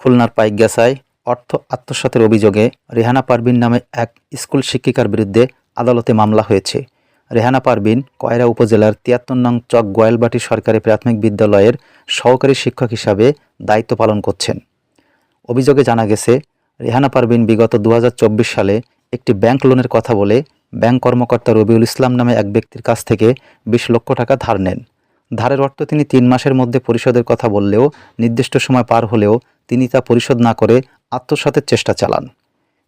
খুলনার পাইকগাছায় অর্থ আত্মসাতের অভিযোগে রেহানা পারভীন নামে এক স্কুল শিক্ষিকার বিরুদ্ধে আদালতে মামলা হয়েছে। রেহানা পারভীন কয়রা উপজেলার ৭৩ নং চক গোয়ালবাটি সরকারি প্রাথমিক বিদ্যালয়ের সহকারী শিক্ষক হিসাবে দায়িত্ব পালন করছেন। অভিযোগে জানা গেছে, রেহানা পারভীন বিগত ২০২৪ সালে একটি ব্যাংক লোনের কথা বলে ব্যাংক কর্মকর্তা রবিউল ইসলাম নামে এক ব্যক্তির কাছ থেকে ২০ লক্ষ টাকা ধার নেন। ধারের অর্থ তিনি ৩ মাসের মধ্যে পরিশোধের কথা বললেও নির্দিষ্ট সময় পার হলেও তিনি তা পরিশোধ না করে আত্মসাতের চেষ্টা চালান।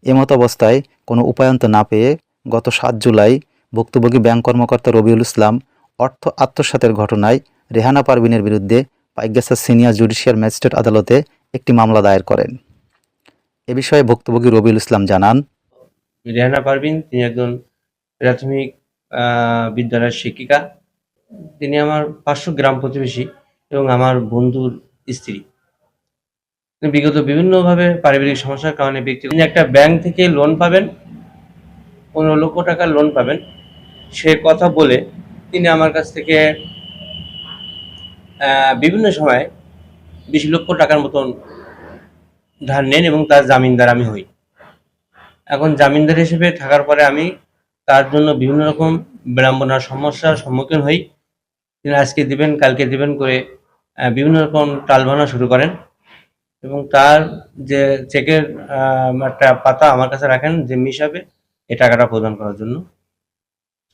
এমত অবস্থায় কোনো উপায়ন্ত না পেয়ে গত ৭ জুলাই ভুক্তভোগী ব্যাংক কর্মকর্তা রবিউল ইসলাম অর্থ আত্মসাতের ঘটনায় রেহানা পারভীনের বিরুদ্ধে পাইকগাছা সিনিয়র জুডিশিয়াল ম্যাজিস্ট্রেট আদালতে একটি মামলা দায়ের করেন। এ বিষয়ে ভুক্তভোগী রবিউল ইসলাম জানান, রেহানা পারভীন তিনি একজন প্রাথমিক বিদ্যালয়ের শিক্ষিকা। তিনি আমার ৫০০ গ্রাম প্রতিবেশী এবং আমার বন্ধুর স্ত্রী। বিগত বিভিন্নভাবে পারিবারিক সমস্যার কারণে তিনি একটা ব্যাংক থেকে লোন পাবেন, ১৫ লক্ষ টাকার লোন পাবেন সে কথা বলে তিনি আমার কাছ থেকে বিভিন্ন সময় ২০ লক্ষ টাকার মতন ধার নেন এবং তার জামিনদার আমি হই। এখন জামিনদার হিসেবে থাকার পরে আমি তার জন্য বিভিন্ন রকম বিড়ম্বনার সমস্যার সম্মুখীন হই। তিনি আজকে দিবেন কালকে দিবেন করে বিভিন্ন রকম টালবাহানা শুরু করেন এবং তার যে চেকের একটা পাতা আমার কাছে রাখেন জিম্মি হিসাবে এই টাকাটা প্রদান করার জন্য।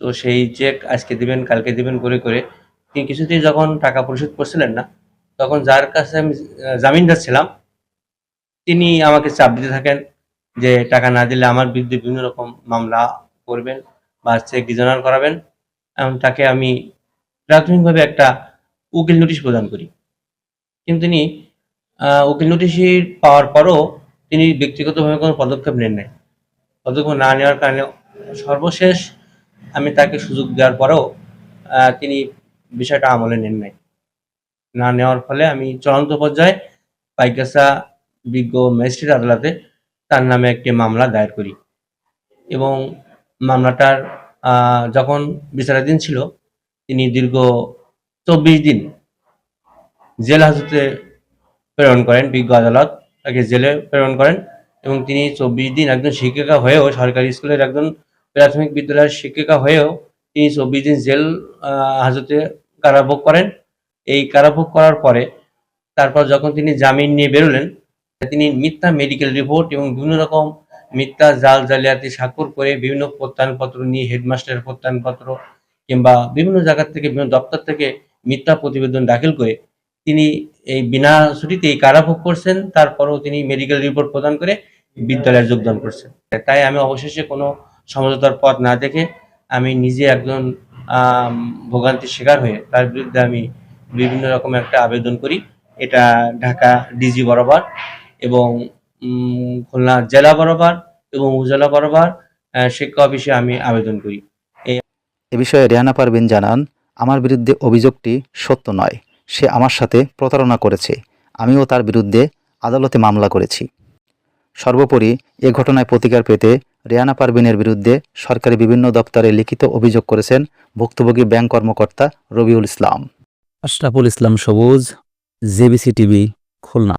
তো সেই চেক আজকে দিবেন কালকে দিবেন করে করে তিনি কিছুতেই যখন টাকা পরিশোধ করছিলেন না, তখন যার কাছে আমি জামিনদার ছিলাম তিনি আমাকে চাপ দিতে থাকেন যে টাকা না দিলে আমার বিরুদ্ধে বিভিন্ন রকম মামলা করবেন বা চেক ডিজনার করাবেন। এবং তাকে আমি প্রাথমিকভাবে একটা উকিল নোটিশ প্রদান করি, কিন্তু তিনি উকিল নোটিশ পাওয়ার পরও তিনি ব্যক্তিগতভাবে কোনো পদক্ষেপ নেন নাই। পদক্ষেপ না নেওয়ার কারণে সর্বশেষ আমি তাকে সুযোগ দেওয়ার পরেও তিনি বিষয়টা আমলে নেন নাই। না নেওয়ার ফলে আমি চূড়ান্ত পর্যায়ে পাইকগাছা বিজ্ঞ ম্যাজিস্ট্রেট আদালতে তার নামে একটি মামলা দায়ের করি এবং মামলাটার যখন বিচারাধীন ছিল তিনি দীর্ঘ ২৪ দিন জেল হাজতে প্রেরণ করেন। বিজ্ঞ আদালত তাকে জেলে প্রেরণ করেন এবং তিনি ২৪ দিন একজন শিক্ষিকা হয়েও, সরকারি স্কুলের একজন প্রাথমিক বিদ্যালয়ের শিক্ষিকা হয়েও তিনি ২৪ দিন জেল হাজতে কারাভোগ করেন। এই কারাভোগ করার পরে তারপর যখন তিনি জামিন নিয়ে বেরোলেন, তিনি মিথ্যা মেডিকেল রিপোর্ট এবং বিভিন্ন রকম মিথ্যা জালিয়াতি স্বাক্ষর করে বিভিন্ন প্রত্যয়নপত্র নিয়ে, হেডমাস্টারের প্রত্যয়নপত্র কিংবা বিভিন্ন জায়গা থেকে, বিভিন্ন দপ্তর থেকে মিথ্যা প্রতিবেদন দাখিল করে তিনি এই বিনা ছুটিতে এই কারাভোগ করছেন। তারপরেও তিনি মেডিকেল রিপোর্ট প্রদান করে বিদ্যালয়ে যোগদান করছেন। তাই আমি অবশেষে কোনো সমঝোতার পথ না দেখে আমি নিজে একজন ভোগান্তির শিকার হয়ে তার বিরুদ্ধে আমি বিভিন্ন রকম একটা আবেদন করি। এটা ঢাকা ডিজি বরাবর এবং খুলনা জেলা বরাবর এবং উপজেলা বরাবর শিক্ষা অফিসে আমি আবেদন করি। এ বিষয়ে রেহানা পারভীন জানান, আমার বিরুদ্ধে অভিযোগটি সত্য নয়। সে আমার সাথে প্রতারণা করেছে। আমিও তার বিরুদ্ধে আদালতে মামলা করেছি। সর্বোপরি এ ঘটনায় প্রতিকার পেতে রেহানা পারভীনের বিরুদ্ধে সরকারি বিভিন্ন দপ্তরে লিখিত অভিযোগ করেছেন ভুক্তভোগী ব্যাংক কর্মকর্তা রবিউল ইসলাম। আশরাফুল ইসলাম সবুজ, জেবিসি টিভি, খুলনা।